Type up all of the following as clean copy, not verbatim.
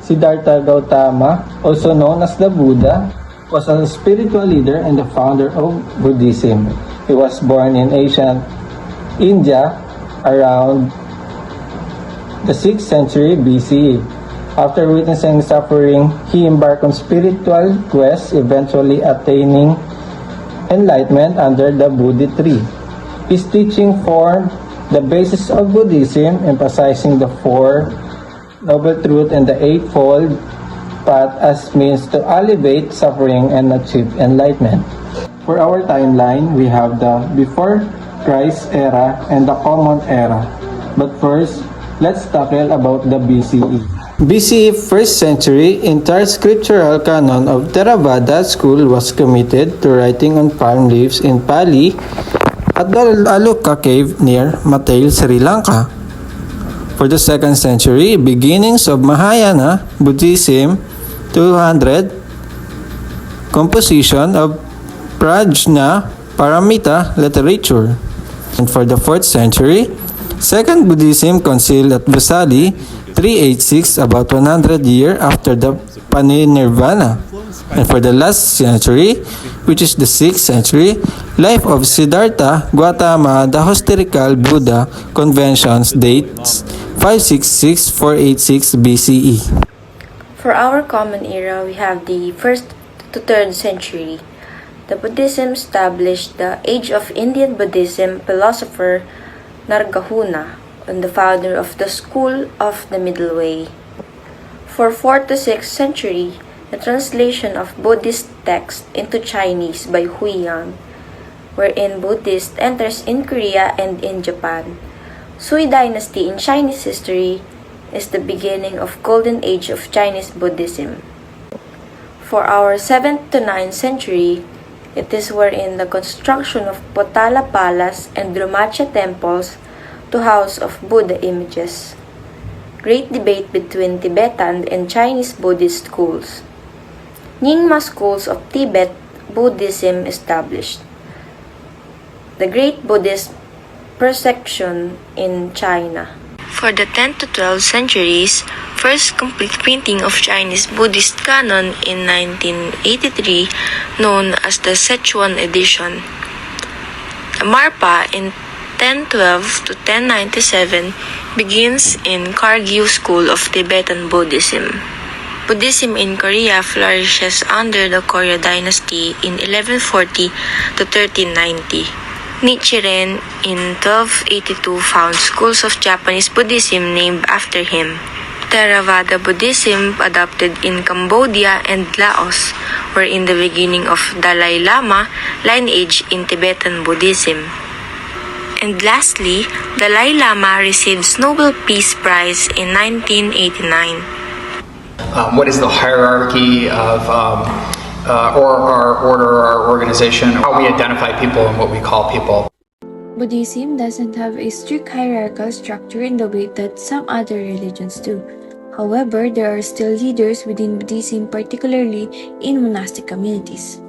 Siddhartha Gautama, also known as the Buddha, was a spiritual leader and the founder of Buddhism. He was born in ancient India around the 6th century BCE. After witnessing suffering, he embarked on spiritual quest, eventually attaining enlightenment under the Bodhi tree. His teaching formed the basis of Buddhism, emphasizing the Four Noble Truths and the Eightfold Path as means to alleviate suffering and achieve enlightenment. For our timeline, we have the before Christ era and the Common Era. But first, let's tackle about the BCE. BCE 1st century, entire scriptural canon of Theravada school was committed to writing on palm leaves in Pali at the Aluka cave near Matale, Sri Lanka. For the 2nd century, beginnings of Mahayana Buddhism, 200 composition of Prajna Paramita literature. And for the 4th century, Second Buddhism Council at Vasali, 386, about 100 years after the Parinirvana. And for the last century, which is the 6th century, life of Siddhartha Gautama, the historical Buddha conventions dates 566-486 BCE. For our common era, we have the 1st to 3rd century. The Buddhism established the age of Indian Buddhism philosopher Nargahuna, and the founder of the school of the Middle Way. For 4th to 6th century, the translation of Buddhist text into Chinese by Huiyang, wherein Buddhist enters in Korea and in Japan. Sui dynasty in Chinese history is the beginning of golden age of Chinese Buddhism. For our 7th to 9th century, it is wherein the construction of Potala Palace and Drumacha temples to house of Buddha images. Great debate between Tibetan and Chinese Buddhist schools. Nyingma schools of Tibet Buddhism established. The great Buddhist persecution in China. For the 10th to 12th centuries, first complete printing of Chinese Buddhist canon in 1983, known as the Sichuan edition. Marpa in 1012 to 1097 begins in Kagyu School of Tibetan Buddhism. Buddhism in Korea flourishes under the Koryo dynasty in 1140 to 1390. Nichiren in 1282 found schools of Japanese Buddhism named after him. Theravada Buddhism adopted in Cambodia and Laos were in the beginning of Dalai Lama lineage in Tibetan Buddhism. And lastly, Dalai Lama receives Nobel Peace Prize in 1989. What is the hierarchy of or our order, our organization, how we identify people and what we call people? Buddhism doesn't have a strict hierarchical structure in the way that some other religions do. However, there are still leaders within Buddhism, particularly in monastic communities.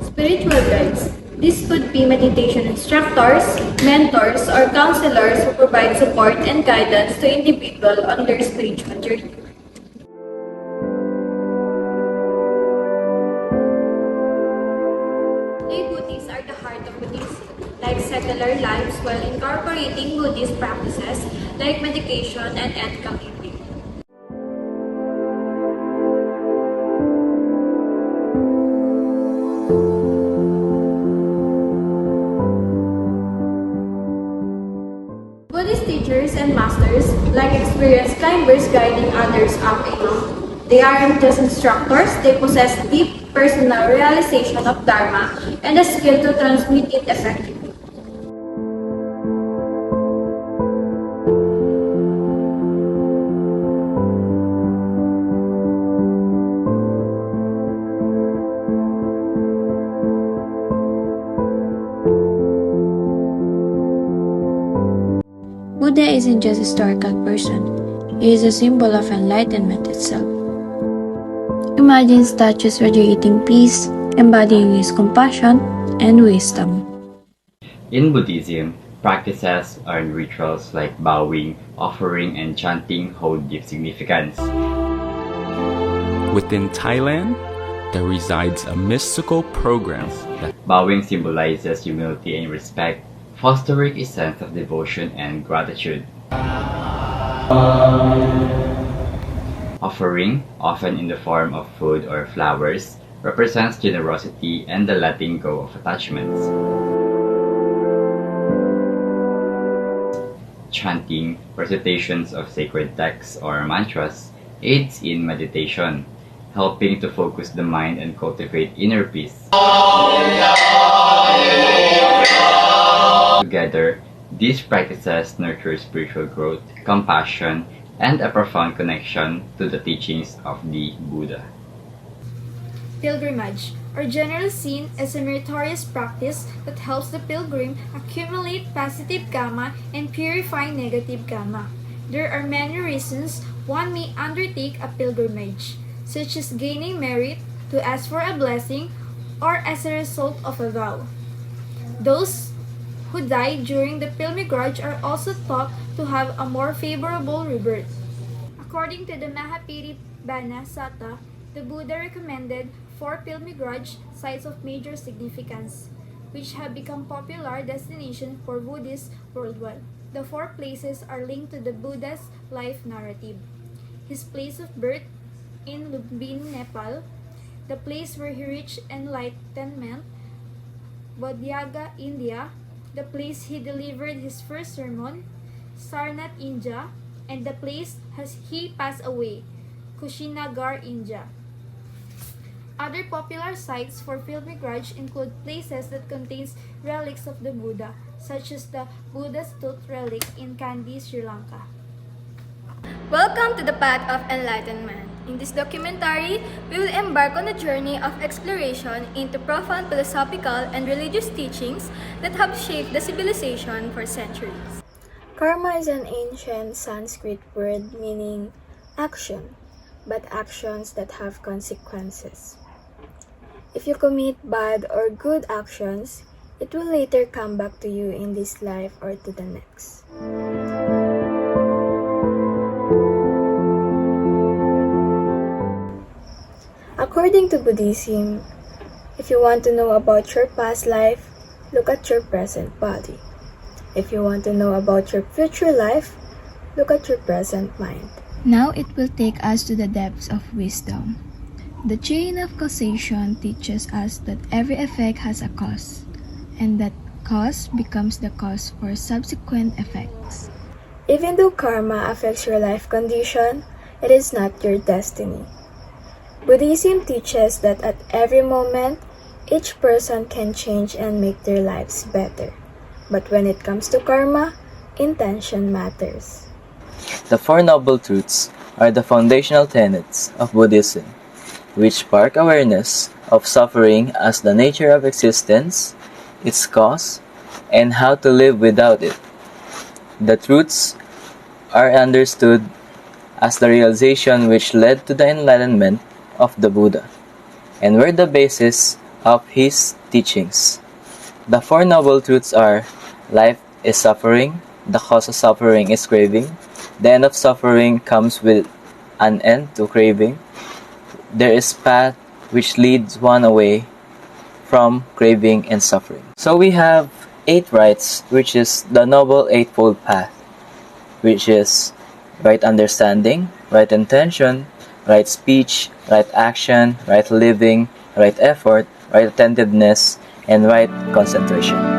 Spiritual guides. These could be meditation instructors, mentors, or counselors who provide support and guidance to individuals on their spiritual journey. Lay Buddhists are the heart of Buddhism, like secular lives while incorporating Buddhist practices like medication and ethical living. Buddhist teachers and masters, like experienced climbers guiding others up a mountain. They aren't just instructors, they possess deep personal realization of Dharma and the skill to transmit it effectively. Buddha isn't just a historical person, he is a symbol of enlightenment itself. Imagine statues radiating peace, embodying his compassion and wisdom. In Buddhism, practices and rituals like bowing, offering, and chanting hold deep significance. Within Thailand, there resides a mystical program that Bowing symbolizes humility and respect, fostering a sense of devotion and gratitude. Offering, often in the form of food or flowers, represents generosity and the letting go of attachments. Chanting, recitations of sacred texts or mantras, aids in meditation, helping to focus the mind and cultivate inner peace. Together, these practices nurture spiritual growth, compassion, and a profound connection to the teachings of the Buddha. Pilgrimage are generally seen as a meritorious practice that helps the pilgrim accumulate positive karma and purify negative karma. There are many reasons one may undertake a pilgrimage, such as gaining merit, to ask for a blessing, or as a result of a vow. Those who die during the pilgrimage are also thought to have a more favorable rebirth. According to the Mahaparinibbana Sutta, the Buddha recommended 4 pilgrimage sites of major significance, which have become popular destinations for Buddhists worldwide. The 4 places are linked to the Buddha's life narrative: his place of birth in Lumbini, Nepal; the place where he reached enlightenment, Bodhgaya, India; the place he delivered his first sermon, Sarnath, India; and the place he passed away, Kushinagar, India. Other popular sites for pilgrimage include places that contain relics of the Buddha, such as the Buddha's tooth relic in Kandy, Sri Lanka. Welcome to the Path of Enlightenment. In this documentary, we will embark on a journey of exploration into profound philosophical and religious teachings that have shaped the civilization for centuries. Karma is an ancient Sanskrit word meaning action, but actions that have consequences. If you commit bad or good actions, it will later come back to you in this life or to the next. According to Buddhism, if you want to know about your past life, look at your present body. If you want to know about your future life, look at your present mind. Now it will take us to the depths of wisdom. The chain of causation teaches us that every effect has a cause, and that cause becomes the cause for subsequent effects. Even though karma affects your life condition, it is not your destiny. Buddhism teaches that at every moment, each person can change and make their lives better. But when it comes to karma, intention matters. The Four Noble Truths are the foundational tenets of Buddhism, which spark awareness of suffering as the nature of existence, its cause, and how to live without it. The truths are understood as the realization which led to the enlightenment of the Buddha, and were the basis of his teachings. The Four Noble Truths are: life is suffering, the cause of suffering is craving, the end of suffering comes with an end to craving, there is path which leads one away from craving and suffering. So we have 8 rights, which is the Noble Eightfold Path, which is right understanding, right intention, right speech, right action, right living, right effort, right attentiveness, and right concentration.